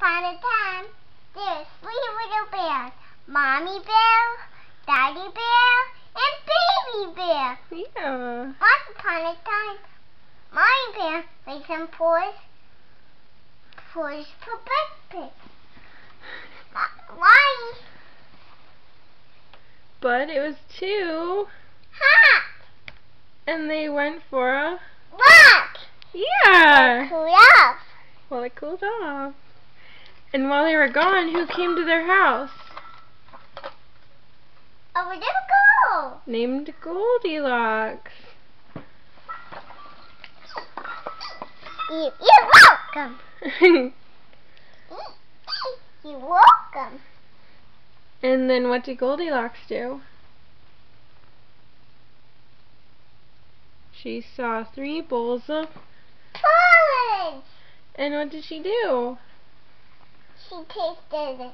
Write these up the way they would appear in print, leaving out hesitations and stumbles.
upon a time, there were 3 little bears. Mommy bear, Daddy bear, and baby bear. Yeah. Once upon a time, Mommy bear made some paws for breakfast. Why? But it was too Hot. and they went for a Walk. yeah. Cool off. Well, it cooled off. And while they were gone, who came to their house? A little girl. Named Goldilocks. You're welcome. You're welcome. And then what did Goldilocks do? She saw 3 bowls of Porridge. and what did she do? She tasted it.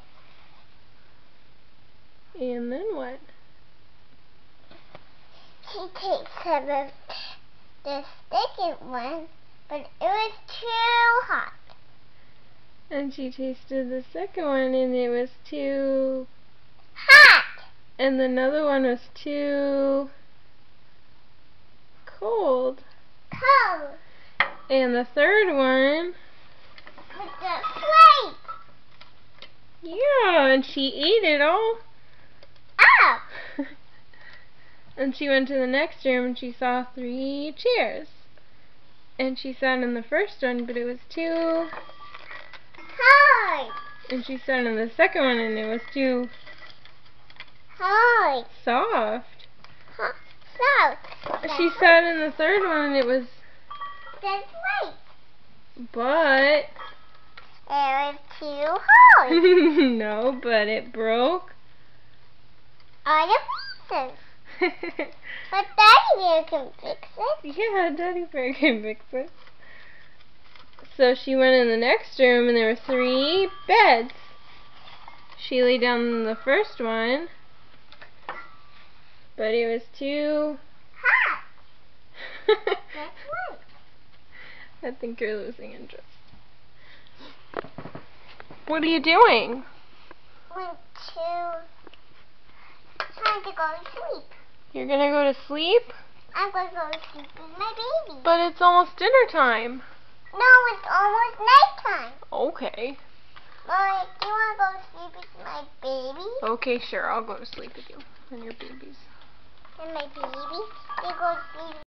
And then what? She tasted the second one, but it was too hot. And she tasted the second one and it was too Hot. and another one was too cold. Cold. And the third one, With the plate. yeah, and she ate it all. Up. And she went to the next room and she saw 3 chairs. And she sat in the first one, but it was too Hard. and she sat in the second one and it was too Hard. soft. So. She sat in the third one and it was The plate. but It was too hard. no, but it broke. All the pieces. But Daddy Bear can fix it. Yeah, Daddy Bear can fix it. So she went in the next room and there were 3 beds. She lay down in the first one, but it was too Hot. That's right. I think you're losing interest. What are you doing? Went to time to go to sleep. You're gonna go to sleep? I'm going to go to sleep with my baby. But it's almost dinner time. No, it's almost nighttime. Okay. Mommy, do you want to go to sleep with my baby? Okay, sure. I'll go to sleep with you and your babies. And my baby? You go to sleep